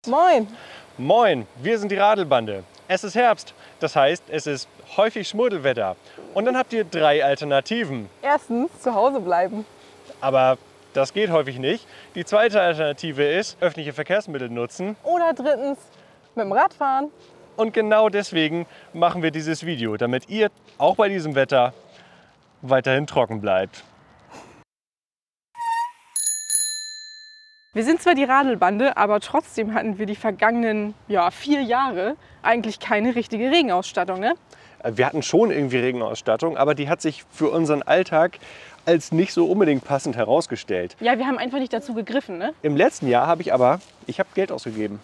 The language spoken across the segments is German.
Moin! Moin, wir sind die Radelbande. Es ist Herbst, das heißt, es ist häufig Schmuddelwetter. Und dann habt ihr 3 Alternativen. Erstens, zu Hause bleiben. Aber das geht häufig nicht. Die zweite Alternative ist, öffentliche Verkehrsmittel nutzen. Oder drittens, mit dem Rad fahren. Und genau deswegen machen wir dieses Video, damit ihr auch bei diesem Wetter weiterhin trocken bleibt. Wir sind zwar die Radelbande, aber trotzdem hatten wir die vergangenen 4 Jahre eigentlich keine richtige Regenausstattung, ne? Wir hatten schon irgendwie Regenausstattung, aber die hat sich für unseren Alltag als nicht so unbedingt passend herausgestellt. Ja, wir haben einfach nicht dazu gegriffen, ne? Im letzten Jahr habe ich aber Geld ausgegeben.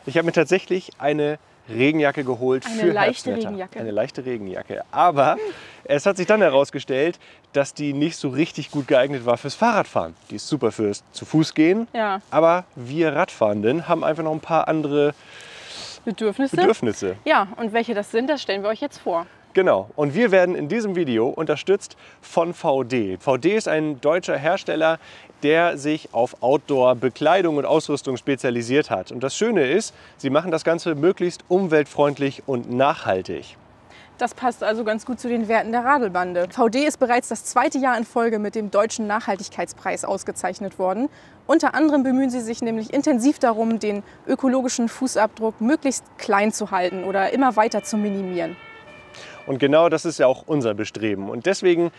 Ich habe mir tatsächlich eine Regenjacke geholt für leichte Herbstwetter. Regenjacke. Eine leichte Regenjacke. Aber es hat sich dann herausgestellt, dass die nicht so richtig gut geeignet war fürs Fahrradfahren. Die ist super fürs zu Fuß gehen. Ja. Aber wir Radfahrenden haben einfach noch ein paar andere Bedürfnisse. Ja, und welche das sind, das stellen wir euch jetzt vor. Genau. Und wir werden in diesem Video unterstützt von VD. VD ist ein deutscher Hersteller, der sich auf Outdoor-Bekleidung und Ausrüstung spezialisiert hat. Und das Schöne ist, sie machen das Ganze möglichst umweltfreundlich und nachhaltig. Das passt also ganz gut zu den Werten der Radelbande. VD ist bereits das 2. Jahr in Folge mit dem Deutschen Nachhaltigkeitspreis ausgezeichnet worden. Unter anderem bemühen sie sich nämlich intensiv darum, den ökologischen Fußabdruck möglichst klein zu halten oder immer weiter zu minimieren. Und genau das ist ja auch unser Bestreben. Und deswegen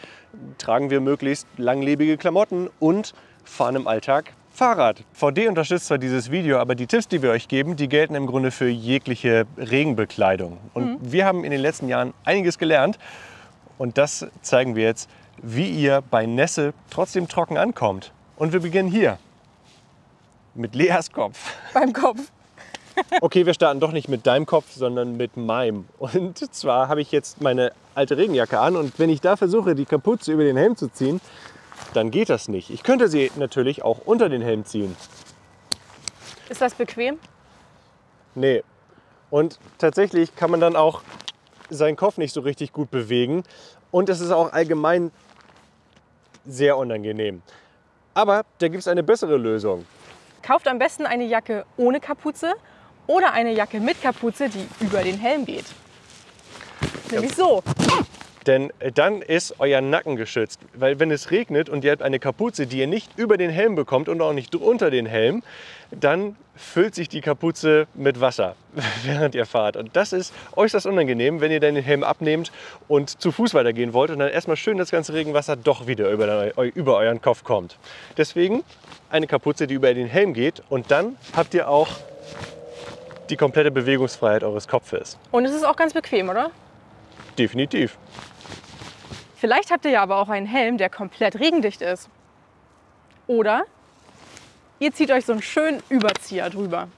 tragen wir möglichst langlebige Klamotten und fahren im Alltag Fahrrad. VD unterstützt zwar dieses Video, aber die Tipps, die wir euch geben, die gelten im Grunde für jegliche Regenbekleidung. Und wir haben in den letzten Jahren einiges gelernt. Und das zeigen wir jetzt, wie ihr bei Nässe trotzdem trocken ankommt. Und wir beginnen hier mit Leas Kopf. Beim Kopf. Okay, wir starten doch nicht mit deinem Kopf, sondern mit meinem. Und zwar habe ich jetzt meine alte Regenjacke an und wenn ich da versuche, die Kapuze über den Helm zu ziehen, dann geht das nicht. Ich könnte sie natürlich auch unter den Helm ziehen. Ist das bequem? Nee. Und tatsächlich kann man dann auch seinen Kopf nicht so richtig gut bewegen. Und es ist auch allgemein sehr unangenehm. Aber da gibt es eine bessere Lösung. Kauft am besten eine Jacke ohne Kapuze oder eine Jacke mit Kapuze, die über den Helm geht. Nämlich so. Denn dann ist euer Nacken geschützt. Weil wenn es regnet und ihr habt eine Kapuze, die ihr nicht über den Helm bekommt und auch nicht unter den Helm, dann füllt sich die Kapuze mit Wasser, während ihr fahrt. Und das ist äußerst unangenehm, wenn ihr dann den Helm abnehmt und zu Fuß weitergehen wollt und dann erstmal schön das ganze Regenwasser doch wieder über euren Kopf kommt. Deswegen eine Kapuze, die über den Helm geht und dann habt ihr auch die komplette Bewegungsfreiheit eures Kopfes. Und es ist auch ganz bequem, oder? Definitiv. Vielleicht habt ihr ja aber auch einen Helm, der komplett regendicht ist. Oder ihr zieht euch so einen schönen Überzieher drüber.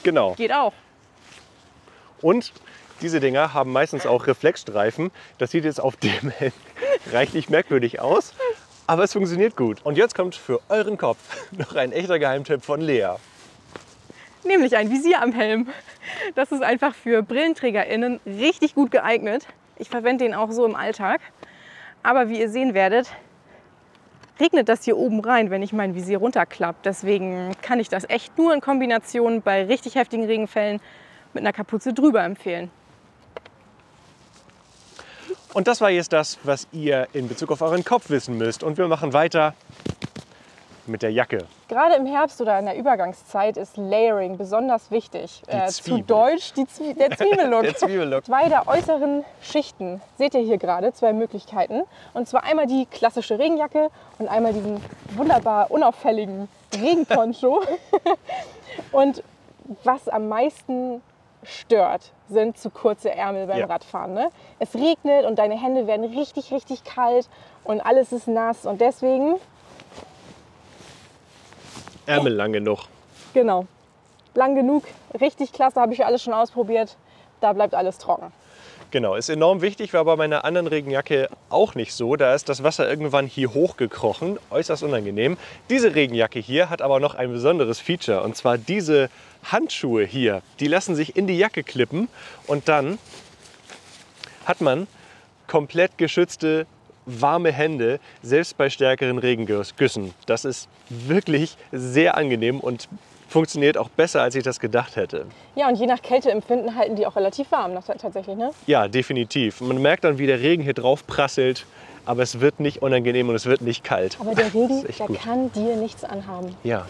Genau. Geht auch. Und diese Dinger haben meistens auch Reflexstreifen. Das sieht jetzt auf dem Helm reichlich merkwürdig aus, aber es funktioniert gut. Und jetzt kommt für euren Kopf noch ein echter Geheimtipp von Lea. Nämlich ein Visier am Helm. Das ist einfach für BrillenträgerInnen richtig gut geeignet. Ich verwende den auch so im Alltag. Aber wie ihr sehen werdet, regnet das hier oben rein, wenn ich mein Visier runterklappe. Deswegen kann ich das echt nur in Kombination bei richtig heftigen Regenfällen mit einer Kapuze drüber empfehlen. Und das war jetzt das, was ihr in Bezug auf euren Kopf wissen müsst. Und wir machen weiter mit der Jacke. Gerade im Herbst oder in der Übergangszeit ist Layering besonders wichtig. Zu Zwiebel. Deutsch der Zwiebellook. Der Zwiebellook. 2 der äußeren Schichten seht ihr hier gerade, 2 Möglichkeiten. Und zwar einmal die klassische Regenjacke und einmal diesen wunderbar unauffälligen Regenponcho. Und was am meisten stört, sind zu kurze Ärmel beim Radfahren. Ne? Es regnet und deine Hände werden richtig, richtig kalt und alles ist nass. Und deswegen Ärmel lang genug. genau, lang genug, richtig klasse, habe ich ja alles schon ausprobiert. Da bleibt alles trocken. Genau, ist enorm wichtig, war bei meiner anderen Regenjacke auch nicht so. Da ist das Wasser irgendwann hier hochgekrochen, äußerst unangenehm. Diese Regenjacke hier hat aber noch ein besonderes Feature. Und zwar diese Handschuhe hier, die lassen sich in die Jacke klippen und dann hat man komplett geschützte warme Hände, selbst bei stärkeren Regengüssen. Das ist wirklich sehr angenehm und funktioniert auch besser, als ich das gedacht hätte. Ja, und je nach Kälteempfinden halten die auch relativ warm, das tatsächlich, ne? Ja, definitiv. Man merkt dann, wie der Regen hier drauf prasselt, aber es wird nicht unangenehm und es wird nicht kalt. Aber der Regen, Das ist echt der gut. kann dir nichts anhaben. Ja,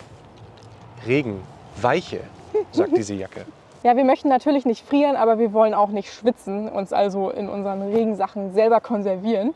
Regen, Weiche, sagt diese Jacke. Ja, wir möchten natürlich nicht frieren, aber wir wollen auch nicht schwitzen, uns also in unseren Regensachen selber konservieren.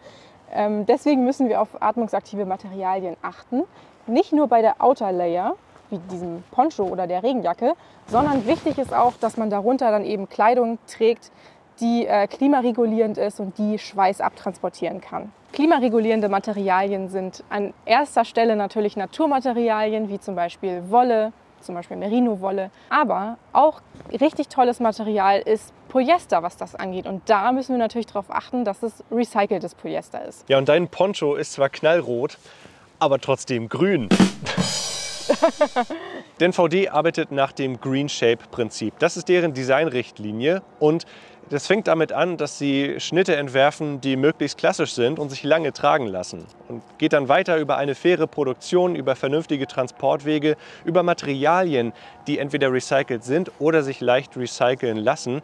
Deswegen müssen wir auf atmungsaktive Materialien achten. Nicht nur bei der Outer Layer, wie diesem Poncho oder der Regenjacke, sondern wichtig ist auch, dass man darunter dann eben Kleidung trägt, die klimaregulierend ist und die Schweiß abtransportieren kann. Klimaregulierende Materialien sind an erster Stelle natürlich Naturmaterialien, wie zum Beispiel Wolle, zum Beispiel Merino-Wolle. Aber auch richtig tolles Material ist Polyester, was das angeht. Und da müssen wir natürlich darauf achten, dass es recyceltes Polyester ist. Ja, und dein Poncho ist zwar knallrot, aber trotzdem grün. Denn VD arbeitet nach dem Green Shape Prinzip. Das ist deren Designrichtlinie und das fängt damit an, dass sie Schnitte entwerfen, die möglichst klassisch sind und sich lange tragen lassen. Und geht dann weiter über eine faire Produktion, über vernünftige Transportwege, über Materialien, die entweder recycelt sind oder sich leicht recyceln lassen.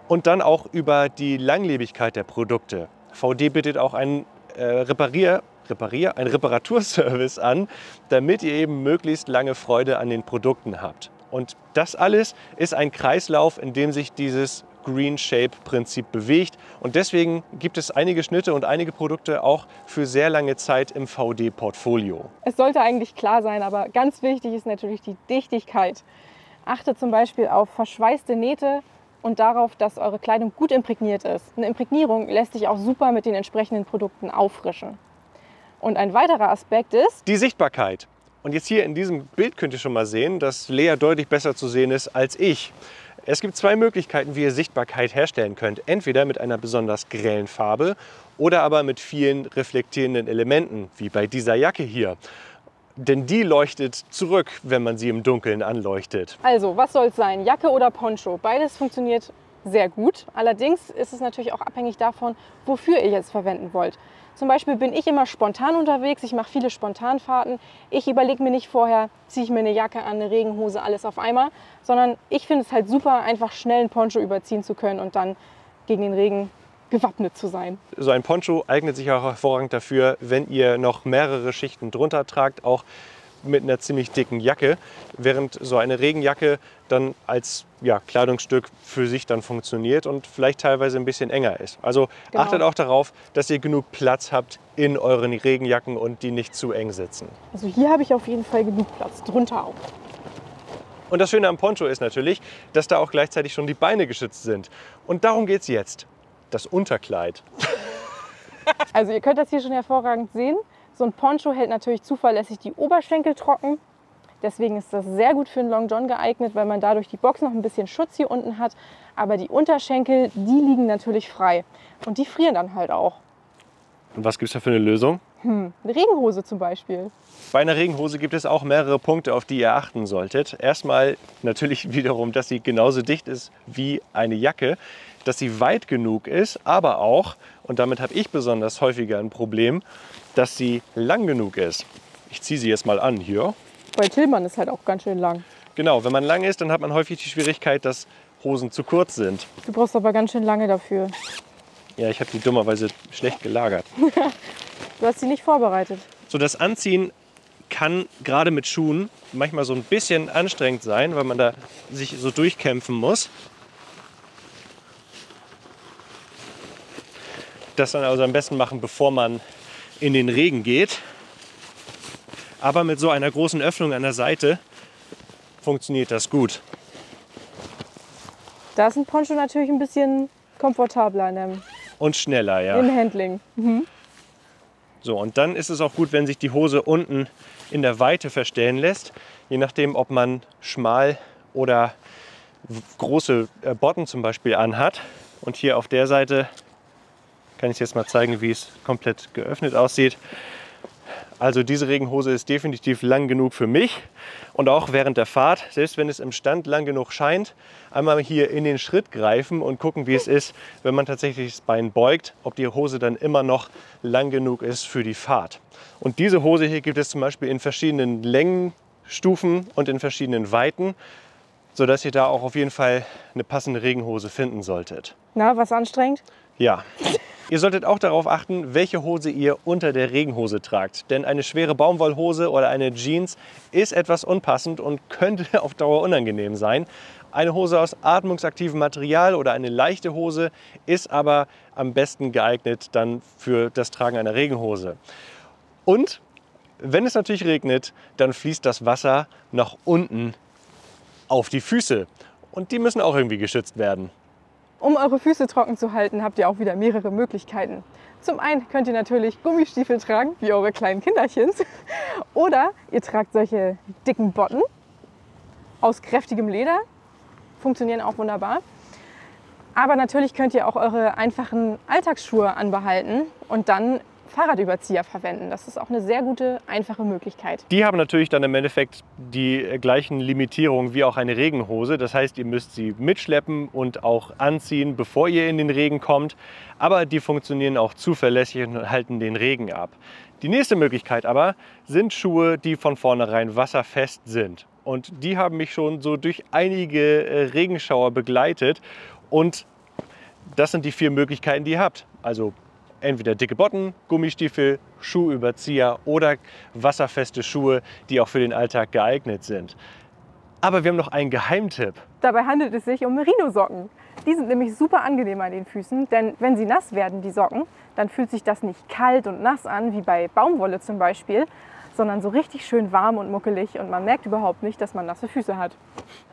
Und dann auch über die Langlebigkeit der Produkte. VD bietet auch einen Reparaturservice an, damit ihr eben möglichst lange Freude an den Produkten habt. Und das alles ist ein Kreislauf, in dem sich dieses Green Shape Prinzip bewegt. Und deswegen gibt es einige Schnitte und einige Produkte auch für sehr lange Zeit im VD-Portfolio. Es sollte eigentlich klar sein, aber ganz wichtig ist natürlich die Dichtigkeit. Achtet zum Beispiel auf verschweißte Nähte und darauf, dass eure Kleidung gut imprägniert ist. Eine Imprägnierung lässt sich auch super mit den entsprechenden Produkten auffrischen. Und ein weiterer Aspekt ist die Sichtbarkeit. Und jetzt hier in diesem Bild könnt ihr schon mal sehen, dass Lea deutlich besser zu sehen ist als ich. Es gibt zwei Möglichkeiten, wie ihr Sichtbarkeit herstellen könnt. Entweder mit einer besonders grellen Farbe oder aber mit vielen reflektierenden Elementen, wie bei dieser Jacke hier. Denn die leuchtet zurück, wenn man sie im Dunkeln anleuchtet. Also, was soll es sein? Jacke oder Poncho? Beides funktioniert sehr gut. Allerdings ist es natürlich auch abhängig davon, wofür ihr es verwenden wollt. Zum Beispiel bin ich immer spontan unterwegs, ich mache viele Spontanfahrten. Ich überlege mir nicht vorher, ziehe ich mir eine Jacke an, eine Regenhose, alles auf einmal, sondern ich finde es halt super, einfach schnell einen Poncho überziehen zu können und dann gegen den Regen gewappnet zu sein. So ein Poncho eignet sich auch hervorragend dafür, wenn ihr noch mehrere Schichten drunter tragt, auch mit einer ziemlich dicken Jacke, während so eine Regenjacke dann als Kleidungsstück für sich dann funktioniert und vielleicht teilweise ein bisschen enger ist. Also Genau. Achtet auch darauf, dass ihr genug Platz habt in euren Regenjacken und die nicht zu eng sitzen. Also hier habe ich auf jeden Fall genug Platz, drunter auch. Und das Schöne am Poncho ist natürlich, dass da auch gleichzeitig schon die Beine geschützt sind. Und darum geht es jetzt. Das Unterkleid. Also ihr könnt das hier schon hervorragend sehen. So ein Poncho hält natürlich zuverlässig die Oberschenkel trocken. Deswegen ist das sehr gut für einen Long John geeignet, weil man dadurch die Box noch ein bisschen Schutz hier unten hat. Aber die Unterschenkel, die liegen natürlich frei. Und die frieren dann halt auch. Und was gibt es da für eine Lösung? Eine Regenhose zum Beispiel. Bei einer Regenhose gibt es auch mehrere Punkte, auf die ihr achten solltet. Erstmal natürlich wiederum, dass sie genauso dicht ist wie eine Jacke, dass sie weit genug ist, aber auch, und damit habe ich besonders häufiger ein Problem, dass sie lang genug ist. Ich ziehe sie jetzt mal an hier. Bei Tillmann ist halt auch ganz schön lang. Genau, wenn man lang ist, dann hat man häufig die Schwierigkeit, dass Hosen zu kurz sind. Du brauchst aber ganz schön lange dafür. Ja, ich habe die dummerweise schlecht gelagert. Du hast sie nicht vorbereitet. So, das Anziehen kann gerade mit Schuhen manchmal so ein bisschen anstrengend sein, weil man da sich so durchkämpfen muss. Das dann also am besten machen, bevor man in den Regen geht. Aber mit so einer großen Öffnung an der Seite funktioniert das gut. Da ist ein Poncho natürlich ein bisschen komfortabler Und schneller, ja. im Handling. So, und dann ist es auch gut, wenn sich die Hose unten in der Weite verstellen lässt. Je nachdem, ob man schmal oder große Botten zum Beispiel anhat. Und hier auf der Seite kann ich jetzt mal zeigen, wie es komplett geöffnet aussieht. Also diese Regenhose ist definitiv lang genug für mich und auch während der Fahrt, selbst wenn es im Stand lang genug scheint, einmal hier in den Schritt greifen und gucken, wie es ist, wenn man tatsächlich das Bein beugt, ob die Hose dann immer noch lang genug ist für die Fahrt. Und diese Hose hier gibt es zum Beispiel in verschiedenen Längen, Stufen und in verschiedenen Weiten, sodass ihr da auch auf jeden Fall eine passende Regenhose finden solltet. Na, was anstrengend? Ja. Ihr solltet auch darauf achten, welche Hose ihr unter der Regenhose tragt. Denn eine schwere Baumwollhose oder eine Jeans ist etwas unpassend und könnte auf Dauer unangenehm sein. Eine Hose aus atmungsaktivem Material oder eine leichte Hose ist aber am besten geeignet dann für das Tragen einer Regenhose. Und wenn es natürlich regnet, dann fließt das Wasser nach unten auf die Füße. Und die müssen auch irgendwie geschützt werden. Um eure Füße trocken zu halten, habt ihr auch wieder mehrere Möglichkeiten. Zum einen könnt ihr natürlich Gummistiefel tragen, wie eure kleinen Kinderchens. Oder ihr tragt solche dicken Botten aus kräftigem Leder. Funktionieren auch wunderbar. Aber natürlich könnt ihr auch eure einfachen Alltagsschuhe anbehalten und dann Fahrradüberzieher verwenden. Das ist auch eine sehr gute, einfache Möglichkeit. Die haben natürlich dann im Endeffekt die gleichen Limitierungen wie auch eine Regenhose. Das heißt, ihr müsst sie mitschleppen und auch anziehen, bevor ihr in den Regen kommt. Aber die funktionieren auch zuverlässig und halten den Regen ab. Die nächste Möglichkeit aber sind Schuhe, die von vornherein wasserfest sind. Und die haben mich schon so durch einige Regenschauer begleitet. Und das sind die 4 Möglichkeiten, die ihr habt. Also entweder dicke Botten, Gummistiefel, Schuhüberzieher oder wasserfeste Schuhe, die auch für den Alltag geeignet sind. Aber wir haben noch einen Geheimtipp. Dabei handelt es sich um Merino-Socken. Die sind nämlich super angenehm an den Füßen, denn wenn sie nass werden, die Socken, dann fühlt sich das nicht kalt und nass an, wie bei Baumwolle zum Beispiel, sondern so richtig schön warm und muckelig und man merkt überhaupt nicht, dass man nasse Füße hat.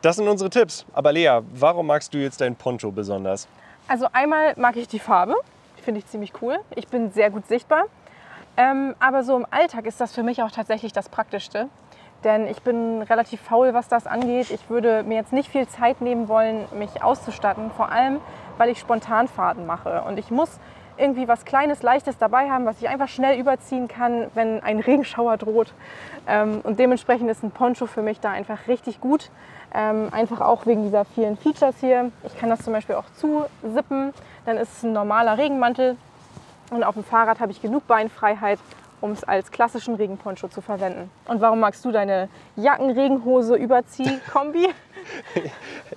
Das sind unsere Tipps. Aber Lea, warum magst du jetzt dein Poncho besonders? Also einmal mag ich die Farbe. Finde ich ziemlich cool. Ich bin sehr gut sichtbar. Aber so im Alltag ist das für mich auch tatsächlich das Praktischste. Denn ich bin relativ faul, was das angeht. Ich würde mir jetzt nicht viel Zeit nehmen wollen, mich auszustatten. Vor allem, weil ich Spontanfahrten mache. Und ich muss irgendwie was Kleines, Leichtes dabei haben, was ich einfach schnell überziehen kann, wenn ein Regenschauer droht. Und dementsprechend ist ein Poncho für mich da einfach richtig gut. Einfach auch wegen dieser vielen Features hier. Ich kann das zum Beispiel auch zusippen. Dann ist es ein normaler Regenmantel. Und auf dem Fahrrad habe ich genug Beinfreiheit, um es als klassischen Regenponcho zu verwenden. Und warum magst du deine Jacken-Regenhose-Überzieh-Kombi?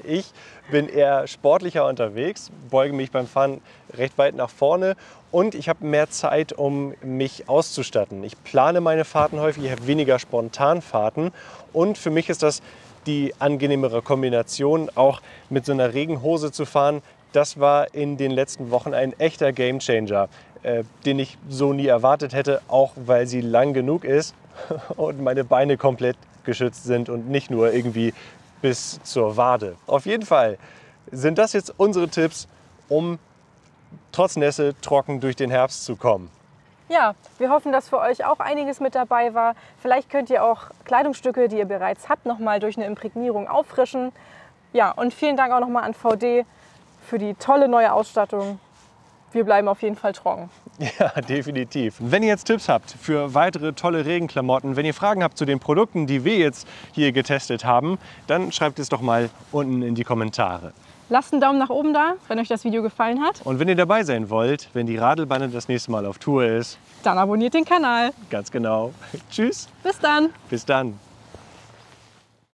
Ich bin eher sportlicher unterwegs, beuge mich beim Fahren recht weit nach vorne und ich habe mehr Zeit, um mich auszustatten. Ich plane meine Fahrten häufig, ich habe weniger Spontanfahrten und für mich ist das die angenehmere Kombination, auch mit so einer Regenhose zu fahren. Das war in den letzten Wochen ein echter Gamechanger, den ich so nie erwartet hätte, auch weil sie lang genug ist und meine Beine komplett geschützt sind und nicht nur irgendwie bis zur Wade. Auf jeden Fall sind das jetzt unsere Tipps, um trotz Nässe trocken durch den Herbst zu kommen. Ja, wir hoffen, dass für euch auch einiges mit dabei war. Vielleicht könnt ihr auch Kleidungsstücke, die ihr bereits habt, nochmal durch eine Imprägnierung auffrischen. Ja, und vielen Dank auch nochmal an VD für die tolle neue Ausstattung. Wir bleiben auf jeden Fall trocken. Ja, definitiv. Wenn ihr jetzt Tipps habt für weitere tolle Regenklamotten, wenn ihr Fragen habt zu den Produkten, die wir jetzt hier getestet haben, dann schreibt es doch mal unten in die Kommentare. Lasst einen Daumen nach oben da, wenn euch das Video gefallen hat. Und wenn ihr dabei sein wollt, wenn die Radelbande das nächste Mal auf Tour ist, dann abonniert den Kanal. Ganz genau. Tschüss. Bis dann. Bis dann.